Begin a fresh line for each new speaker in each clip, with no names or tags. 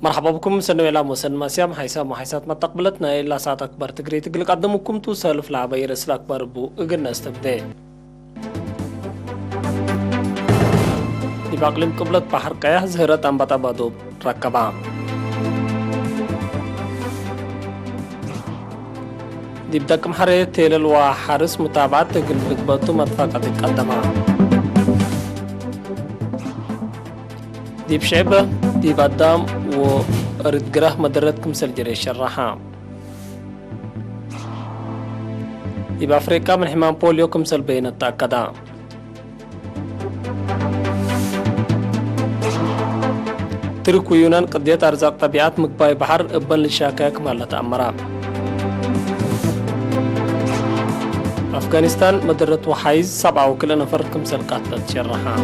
مرحبا بكم سنوي لا مسن ماسيام حيسام وحيسات ما تقبلتنا إلا ساعة أكبر تقري تقلق قدمكم توصل في العباية رسل أكبر بو إقلنا استبدأ دي باقلم قبلت بحر قياه زهرة أنبتا بادوب ركبا دي بدكم حرية تيلل وحارس متابعة تقل بكبتو مدفقة القدمة دي بشعبة دي بادام ورد قراه مدردكم سلجري الشراحة دي بأفريقيا من حمام بوليو كمسل بين التأكدا ترك ويونان قضية أرزاق طبيعات مقباي بحر ابن للشاكاك مالة أمرا أفغانستان مدرت وحايز 7 وكل نفر كمسل قاتلة شراحة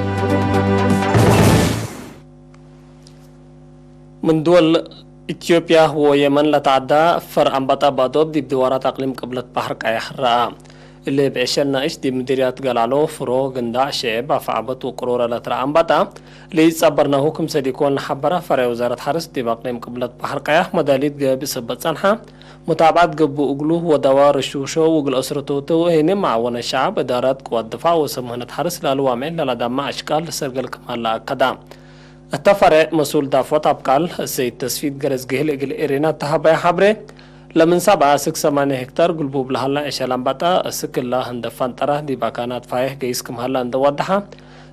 من دول إثيوبيا ويمن لتعدى فر أنبطة بادوب دي بدوارات أقليم قبلت بحر قيحرة اللي بعشرنا إيش دي مديريات قلعلو فرو قندع شعب فعبت وقرورة لترى أنبطة اللي صبرناه كم سديكون حبرة فرع وزارة حرس دي بأقليم قبلت بحر قيح مداليد قابي سبت سنحة متابعة قبو أقلوه ودوار الشوشو وقل أسرتوتو هنا معاون الشعب إدارات قوات دفاع وسمهنة حرس لالوامين للدعم أشكال لسرق الكمال لأكدا التفرع مسؤول دافوت أبقال السيد تسفيد جرز جهل إجل إيرينا تهبايا حبري لمن 7 هكتار قلبوب لهلا إشالان باتا السكلا هندفان تره دي باكانات فايه جيسكم هلا اندوادها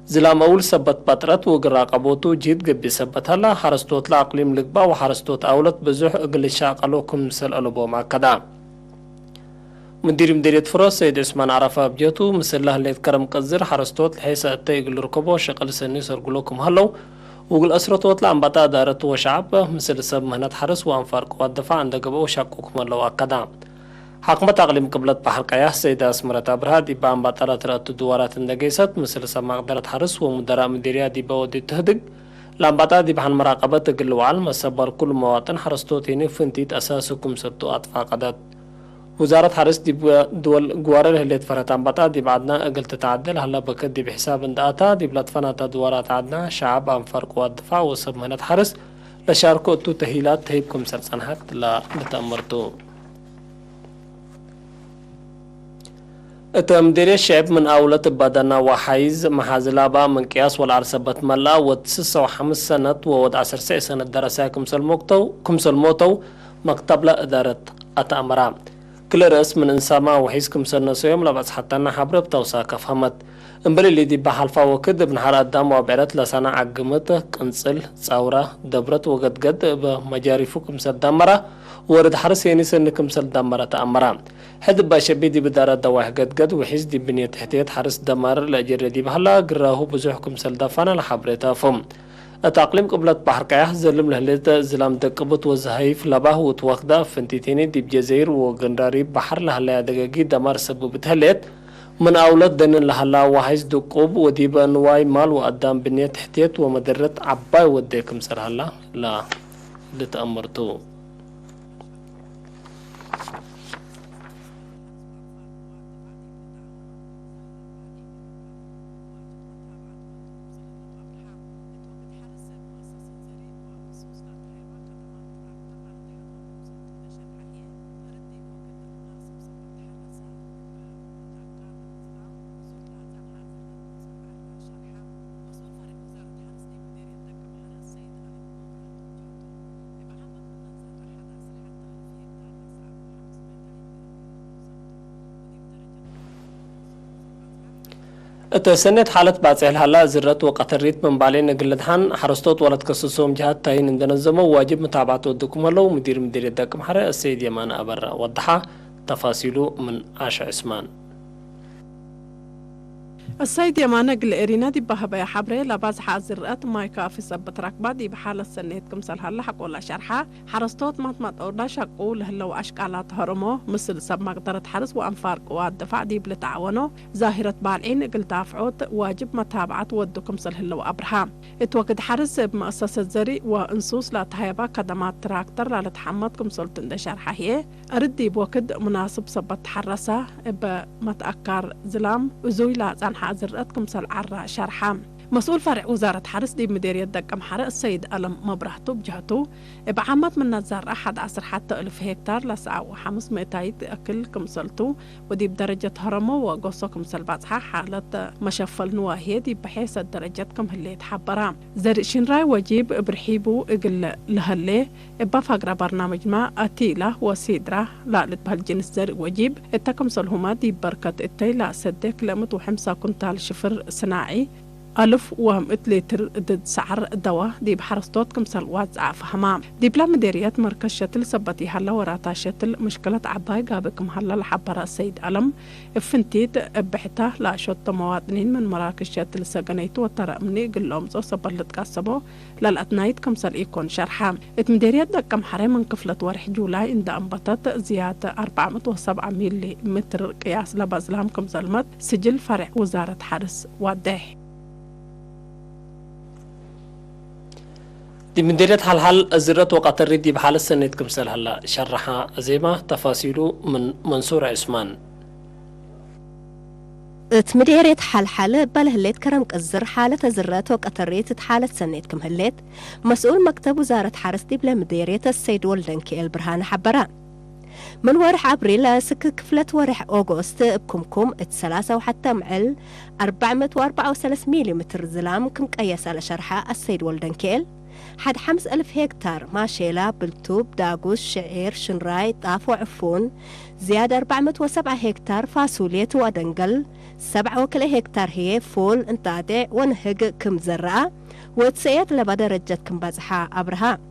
زلام أول سبت بطرت وقراقبوتو جيد قبي سبت هلا حرستوت لأقليم لقبا وحرستوت أولت بزوح إجل شاقلوكم سل ألبو مع كدا مدير مديرية فروس سيد عثمان عرفة بجيتو مسله اللي يتكرم قزر حرستوت الحيسة التايق ركبو شغل سني سرقلوكم هلو وقل أسرتوت لأنبطا دارت وشعب مثل سب مهنة حرس وأنفار قوات دفاع عند قبو شاقوكم اللو أكدا حكمة أقليم قبلت بحر قياه سيدة أسمرة أبرها دي بأنبطا لترأت دوارات اندقيست مثل سب مقدرة حرس ومدراء مديرية دي بودي تهدق لأنبطا دي بحن مراقبة تقلو علم سبر كل مواطن حرستوتيني فنتيت أساسكم ستو أطفا قدات وزارة حرس دي دول جوارل اللي تفرتان بطا دي بعدنا أقل تتعدل هلا بكد دي بحساب داتا دي بلاتفانا دوارات عدنا شعب أنفار قوات دفاع وسب مهنة حرس لشاركو تو تهيلات تهيبكم سلسنهات لا لتأمرتو التمدير الشعب من أولة بدنا وحيز محازلابا من قياس والعرسبت ملا وتسسة وحمس سنة وود 10 سنة درسها كمسل موتو مكتب لإدارة أتأمرا كل رأس من إنساما وحيسكم سنة سيوم لبس حتى نحبر بتوساك فهمت انبري اللي دي بحالفا وكد ابن حالات دام وعبرت لسانا عقمت قنصل تصورة دبرت وقد قد بمجاريفكم سل دمرة ورد حرسيني سنكم سل دمرة تأمرا حد باشبي دي بدارة دواه قد وحيس دي بنية تحتيت حرس دمار لأجر دي بحلا قراهو بزوحكم سل دفانا لحبرتا فم التقليم قبلت بحر قياه زلم لهلتا زلام دقبت وزهايف لباه وتوخدا فنتيتيني دي بجزير وغنداري بحر لهلا دقاقي دمار سبب تهلت من أولاد دنن لهلا وحيز دقوب وديبا نواي مال وقدام بنية تحتيت ومدرت عباي وديكم سر هلا لا لتأمرتو التسنت حالة بعض هلا زرت وقتريت من بالين نقلدهن حرستوت ولا تكسسهم جهات تاين اندنزمو واجب متابعة ودكم لو مدير الدكم حرق السيد يمان أبرا وضحها تفاصيله من عاشا عثمان
السيد يمانا قل إرينا دي بهبايا حبري لباز حازرات مايكا في سبت ركبة دي بحالة سنيتكم سلحل حق ولا شرحة حرستوت مطمط أولا شاقو لهلو أشكالات هرمو مثل سب مقدرة حرس وأنفار قوات دفاع دي بلتعاونو ظاهرة بالعين قل دافعوت واجب متابعة ودكم سلهلو أبرهام اتوقد حرس بمؤسسة زري وانصوص لا تهيبا قدمات تراكتر لا تحمدكم سلطن دي شرحة هي أردي بوكد مناسب سبت حرسة بمتأكار زلام وزوي لا زنحة زرقتكم سل عرى شرحة مسؤول فرع وزارة حرس دي مديرية دقم حرق السيد ألم مبرحتو بجهتو بعامات من نزار 11,000 هكتار لسعة و500 أكل كمسلتو ودي بدرجة هرمو وقصو كمسل بازحة حالة مشفل نواهي دي بحيث درجة كم هاللي تحبرا زر شنراي وجيب برحيبو اقل لهاللي بفقر برنامج ما أتيلة وسيدرة لالت بهالجنس زر وجيب التكمسلهما دي بركة التيلة 6 كيلومتر و5 كنتال شفر صناعي 1000 لتر ضد سعر الدواء دي بحرستوت كمسل واتسع فهمام دي بلا مديريات مركز شتل سبتي هلا وراتا شتل مشكلة عباي قابكم هلا لحبرا السيد ألم فنتيت بحته لا شط مواطنين من مراكز شتل سجنيتو وترأمني قلهم زو سبلت قاسبو للأتنايت كمسل يكون شرحة مديريات دكم حري من كفلة ورح جولاي إن أنبتت زيادة 407 ملم قياس لبازلام كمسلمت سجل فرع وزارة حرس وادح
دي مديرية حلحل أزرت وقطر دي بحال السنة كمسل هلا شرحها زيما تفاصيله من منصور عثمان
مديرية حلحل بالهليت كرمك الزر حالة زرات وقطريت حالة سنة كم هليت مسؤول مكتب وزارة حرس دي بلا مديرية السيد ولدنكي البرهان حبران من ورح أبريل سك كفلة ورح أغسطس بكمكم الثلاثة وحتى معل 434 ملم زلام كم قياس على شرحة السيد ولدنكيل حد 5,000 هكتار ماشيلا بلتوب داغوس شعير شنراي طاف وعفون زيادة 407 هكتار فاصولية ودنقل 7 هكتار هي فول انتادع ونهج كم زرعة وتسيات لبدا رجت كم بازحة أبرها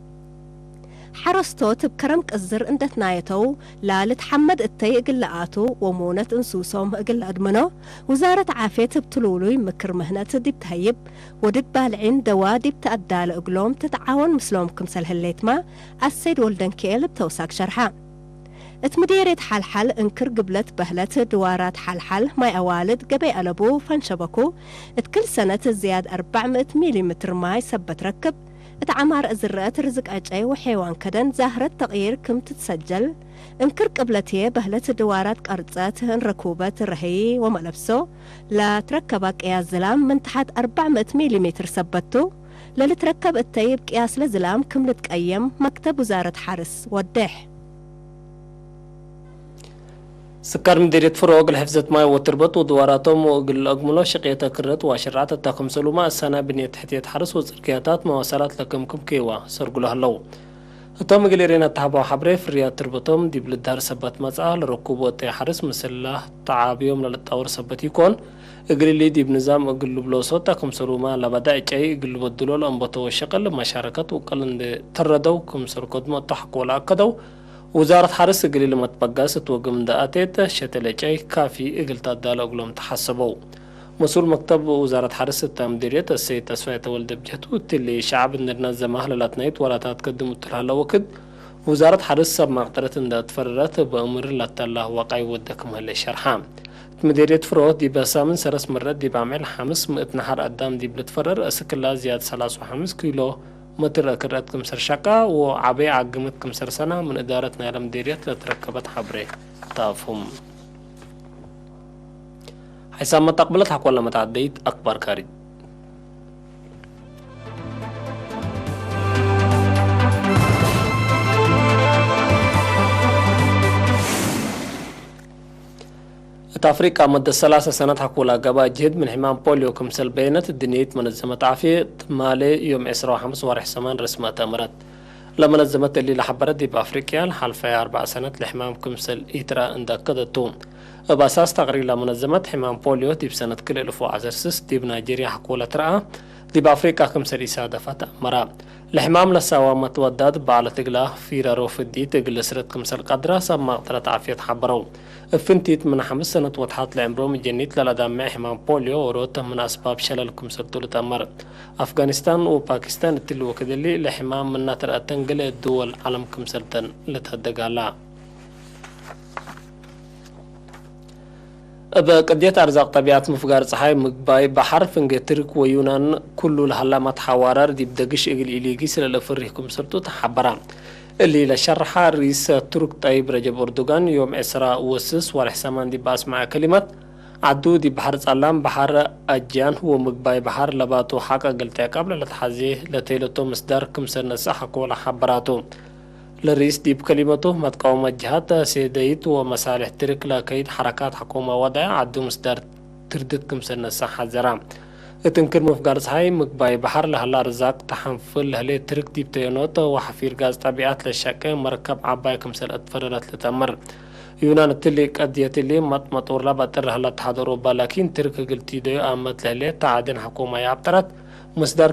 حرستوت بكرمك الزر اندت نايتو لا لتحمد التي اقلقاتو ومونة انسوسهم اقل ادمنو وزارة عافية بتلولوي مكر مهنة دي بتهيب ودد بالعين دوا دي بتأدى لأقلوم تتعاون مسلوم كمسل هالليتما السيد ولدن كيل بتوساك شرحا اتمديرية حلحل انكر قبلت بهلت دوارات حلحل ماي اوالد قبي ألبو فانشبكو اتكل سنة زياد 400 ملم ماي سبت ركب اتعمار أزرات رزق أجاي وحيوان كدن زهرة تغيير كم تتسجل انكر قبلتي بهلت دوارات قرصات ركوبة رهي وملبسو لا تركبك يا زلام من تحت 400 ملم سبتو للتركب التيب قياس لزلام كم لتقيم مكتب وزارة حرس ودح
سكر مديرية فروق لحفظة ماي وتربط ودواراتهم وقل أقملو شقية كرت وشرعات التاكم سلوما السنة بنية تحتية حرس وزركياتات مواصلات لكم كيوا سرقلها اللو التوم قليرين التحبوا حبري في الرياض تربطهم دي بلدار سبت مزعة لركوب وطي حرس مسلا تعابيهم للتطور سبت يكون اقل اللي دي بنظام اقل بلوصوت تاكم سلوما لبدا اجاي اقل بدلو الانبطو والشقل مشاركات وقلن تردو كم سرقود متحق ولا اكدو وزارة حرس قليل ما تبقاست وقم دقاتيت شتلجاي كافي اقل تادال اقلهم تحسبو مسؤول مكتب وزارة حرس التمديرية السيد تسفية ولد بجهتو اللي شعب النرنا الزماه للاتنايت ولا تتقدم التلال وكد وزارة حرس سب مقدرة اندى تفررت بأمر لاتالله واقعي ودكم هالي شرحام مديرية فروت دي بسامن سرس مرد دي بعمل 500 نهر قدام دي بلتفرر اسكلا زياد 35 كيلو متر أكرت كم سر شقة وعبي عقمت كم سر سنة من إدارة نيل مديرية لتركبت حبري تافهم حسام ما تقبلت حق ولا متعديت أكبر كاري أفريقيا مدة 3 سنوات حقولا قبا جهد من حمام بوليو كمسل بينت الدنيت منظمة عافية مالي يوم 25 ورح سمان رسمة أمرت لما نظمت اللي لحبرت دي بأفريقيا الحالفة 4 سنوات لحمام كمسل إيترا اندا قدتون بأساس تغرير لمنظمة حمام بوليو دي بسنة كل 1010 دي بنيجيريا حقولا ترى دي بأفريقيا كمسل إسادة فتح مرا لحمام لساوا متودد بعلى تقلا في روف الدي تقل سرت كمسل قدرة سب مقدرة عافية حبرو فنتيت من 5 سنة وضحات لعمرهم جنيت للدعم حمام بوليو وروته من أسباب شلل كمسل طولة أمر أفغانستان وباكستان التلو كدلي لحمام من ناتر أتنقل الدول عالم كمسلتن لتهدقالا بقضية أرزاق طبيعة مفقار صحاي مقباي بحر فنجترك ويونان كله لهلامات حوارار دي بدقش إقل إليقي سلالفريكم سرطو تحبران اللي لشرحها رئيس ترك طيب رجب أردوغان يوم إسراء وسس والحسامان دي باس مع كلمة عدو دي بحر صلام بحر أجيان هو مقباي بحر لباتو حقا قلتها قبل لتحزيه لتيلتو مصدر كمسر نساح كولا حبراتو لرئيس دي بكلمته متقاومة جهات سيدايت ومصالح ترك لكيد حركات حكومة وضع عدو مصدر تردد كمسر نساح حزرام اتنكر مفقارس هاي مقباي بحر لهلا رزاق تحنفل هلي ترك دي بتينوت وحفير غاز طبيعات للشاكين مركب عباي كمسر اتفررت لتمر يونان التليك أدية اللي مطور لابا تر هلا تحضروا لكن ترك قلتي ديو آمت لهلي تعادن حكومة يعبترت مصدر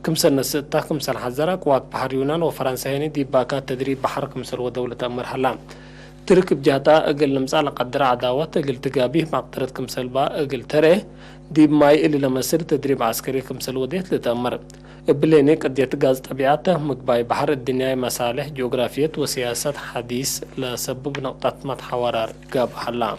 كمسر نستا كمسر حزرة قوات بحر يونان وفرنسا دي باكات تدريب بحر كمسر ودولة أمر هلا ترك بجهتا اقل لمسال قدر عداوة اقل تقابيه مقدرة كمسل با اقل تره دي ماي اللي لما سر تدريب عسكري كمسل وديت لتأمر بليني قد يتقاز طبيعته مقباي بحر الدنيا مصالح جغرافية وسياسات حديث لسبب نقطة متحورار قاب حلا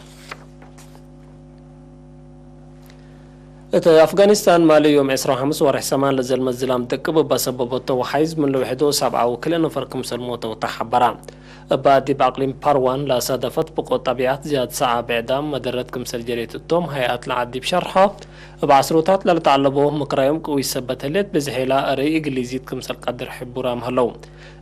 افغانستان مالي يوم 25 ورح سمان لزلم الزلام دقب بسببته وحيز من لوحدو 7 وكل نفر كمسل موت وتحبرا بعد بأقليم باروان لا صادفت بقو طبيعات زياد ساعة بعدام مدرت كمسل جريت التوم هيئات العدي بشرحه بعصروتات لتعلبوه مكرايم كوي سبت هلت بزحيلا أري إنجليزيت كمسل قدر حبورام هلو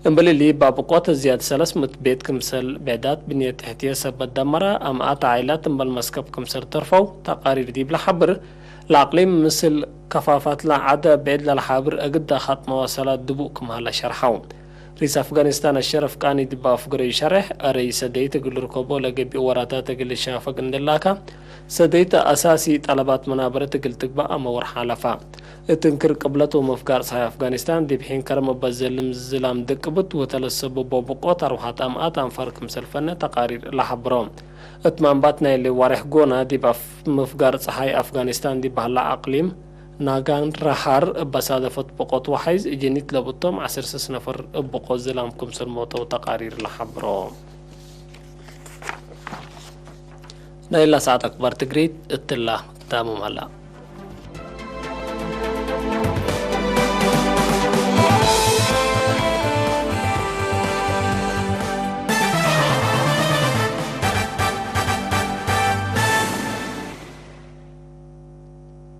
انبالي اللي بابقوات زياد سلس متبيت كمسل بعدات بنية تحتية سبت دمرة أم آت عائلات انبال مسكب كمسل ترفو تقارير دي بلحبر العقليم مثل كفافات لعادة بعد للحابر أقد خط مواصلات دبوكم هلا شرحون رئيس أفغانستان الشرف كاني دبا أفغري شرح أري سديت قل ركوبو لقبي وراتات قل شافق اندلاكا سديت أساسي طلبات منابرة قل تقبا أما ورحالفا تنكر قبلته مفقار صحي أفغانستان دي بحين كرم بزلم زلام دقبت وتلسبو بوبقوت أروحات أمآت أنفرق مسلفن تقارير لحبروم اتمام باتنا اللي وارح قونا دي مفقار صحي أفغانستان دي بهلا أقليم ناغان رحار بصادفت بقوت وحيز جنيت لبطوم 10 نفر بقوت زلام كمسل موتو تقارير لحبروم نايلا ساعت أكبر تقريد اتلا تامم هلا